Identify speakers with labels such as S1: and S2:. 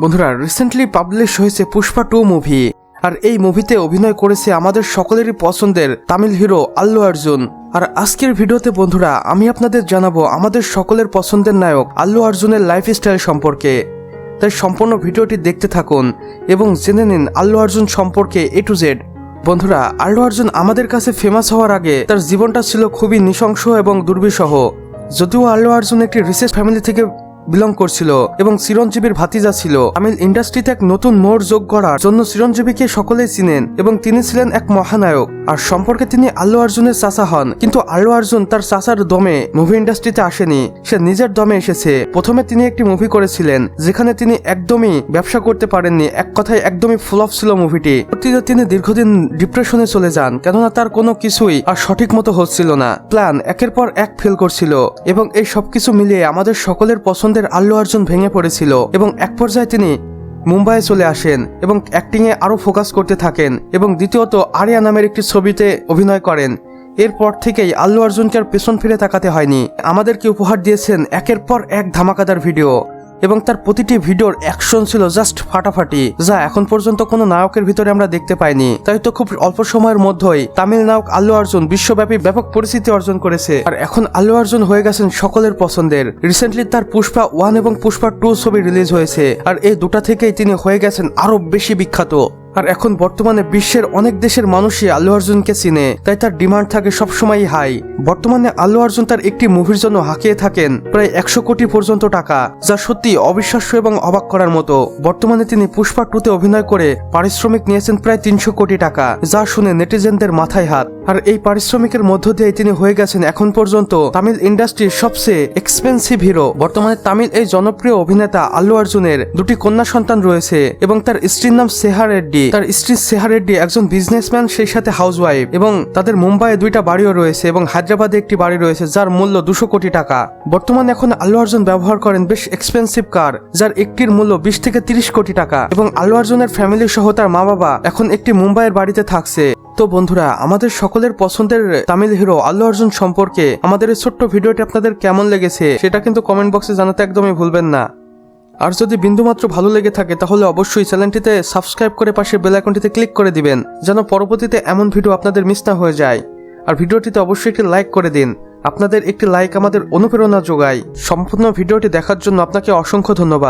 S1: বন্ধুরা, recently publish হয়েছে Pushpa 2 movie. আর এই মুভিতে অভিনয় করেছে আমাদের সকলেরই পছন্দের তামিল হিরো আল্লু অর্জুন। আর আজকের ভিডিওতে বন্ধুরা আমি আপনাদের জানাবো আমাদের সকলের পছন্দের নায়ক আল্লু অর্জুনের লাইফস্টাইল সম্পর্কে। তাই সম্পূর্ণ ভিডিওটি দেখতে থাকুন এবং জেনে নিন আল্লু অর্জুন সম্পর্কে A to Z। বন্ধুরা, আল্লু অর্জুন আমাদের কাছে ফেমাস হওয়ার আগে তার জীবনটা ছিল খুবই নৃশংস এবং দুর্বিষহ। যদিও আল্লু অর্জুন একটি রিসেস ফ্যামিলি থেকে বিলং করছিল এবং চিরঞ্জীবীর ভাতিজা ছিল, তামিল ইন্ডাস্ট্রিতে এক নতুন মোড় যোগ করার জন্য চিরঞ্জীবীকে সকলেই চিনেন এবং তিনি ছিলেন এক মহানায়ক। আর সম্পর্কে তিনি আল্লু অর্জুনের চাচা হন। কিন্তু আল্লু অর্জুন তার চাচার দমে মুভি ইন্ডাস্ট্রিতে আসেনি, সে নিজের দমে এসেছে। প্রথমে তিনি একটি মুভি করেছিলেন যেখানে তিনি একদমই ব্যবসা করতে পারেননি, এক কথায় একদমই ফ্লপ ছিল মুভিটি। তিনি দীর্ঘদিন ডিপ্রেশনে চলে যান, কেননা তার কোনো কিছুই আর সঠিক মতো হচ্ছিল না। প্ল্যান একের পর এক ফেল করছিল এবং এই সবকিছু মিলিয়ে আমাদের সকলের পছন্দের আল্লু অর্জুন ভেঙে পড়েছিল এবং এক পর্যায়ে তিনি মুম্বাইয়ে চলে আসেন এবং অ্যাক্টিংয়ে আরো ফোকাস করতে থাকেন এবং দ্বিতীয়ত আরিয়া নামের একটি ছবিতে অভিনয় করেন। এরপর থেকেই আল্লু অর্জুনকে আর পেছন ফিরে তাকাতে হয়নি। আমাদেরকে উপহার দিয়েছেন একের পর এক ধামাকাদার ভিডিও এবং তার প্রতিটি ভিডিওর অ্যাকশন ছিল জাস্ট ফাটাফাটি, যা এখন পর্যন্ত কোনো নায়কের ভিতরে আমরা দেখতে পাইনি। তাই তো খুব অল্প সময়ের মধ্যেই তামিল নায়ক আল্লু অর্জুন বিশ্বব্যাপী ব্যাপক পরিচিতি অর্জন করেছে। আর এখন আল্লু অর্জুন হয়ে গেছেন সকলের পছন্দের। রিসেন্টলি তার পুষ্পা 1 এবং পুষ্পা 2 ছবি রিলিজ হয়েছে, আর এই দুটা থেকেই তিনি হয়ে গেছেন আরো বেশি বিখ্যাত। আর এখন বর্তমানে বিশ্বের অনেক দেশের মানুষই আল্লু অর্জুনকে চিনে, তাই তার ডিমান্ড থাকে সবসময় হাই। বর্তমানে আল্লু অর্জুন তার একটি মুভির জন্য হাঁকিয়ে থাকেন প্রায় 100 কোটি পর্যন্ত টাকা, যা সত্যি অবিশ্বাস্য এবং অবাক করার মতো। বর্তমানে তিনি পুষ্পা 2তে অভিনয় করে পারিশ্রমিক নিয়েছেন প্রায় 300 কোটি টাকা, যা শুনে নেটিজেনদের মাথায় হাত। আর এই পারিশ্রমিকের মধ্য দিয়ে তিনি হয়ে গেছেন এখন পর্যন্ত তামিল ইন্ডাস্ট্রির সবচেয়ে এক্সপেন্সিভ হিরো। বর্তমানে তামিল এই জনপ্রিয় অভিনেতা আল্লু অর্জুনের দুটি কন্যা সন্তান রয়েছে এবং তার স্ত্রীর নাম সেহা রেড্ডি। তার স্ত্রী সেহা রেড্ডি একজন বিজনেসম্যান, সেই সাথে হাউসওয়াইফ, এবং তাদের মুম্বাইয়ে 2টা বাড়িও রয়েছে এবং হায়দ্রাবাদে একটি বাড়ি রয়েছে যার মূল্য 200 কোটি টাকা। বর্তমানে এখন আল্লু অর্জুন ব্যবহার করেন বেশ এক্সপেন্সিভ কার, যার একটির মূল্য 20 থেকে 30 কোটি টাকা। এবং আল্লু অর্জুনের ফ্যামিলি সহ তার মা বাবা এখন একটি মুম্বাইয়ের বাড়িতে থাকছে। তো বন্ধুরা, আমাদের সকলের পছন্দের তামিল হিরো আল্লু অর্জুন সম্পর্কে আমাদের এই ছোট্ট ভিডিওটি আপনাদের কেমন লেগেছে সেটা কিন্তু কমেন্ট বক্সে জানাতে একদমই ভুলবেন না। আর যদি বিন্দুমাত্র ভালো লেগে থাকে তাহলে অবশ্যই চ্যানেলটিতে সাবস্ক্রাইব করে পাশে বেল আইকনটিতে ক্লিক করে দিবেন, যেন পরবর্তীতে এমন ভিডিও আপনাদের মিস না হয়ে যায়। আর ভিডিওটিতে অবশ্যই একটি লাইক করে দিন, আপনাদের একটি লাইক আমাদের অনুপ্রেরণা যোগায়। সম্পূর্ণ ভিডিওটি দেখার জন্য আপনাকে অসংখ্য ধন্যবাদ।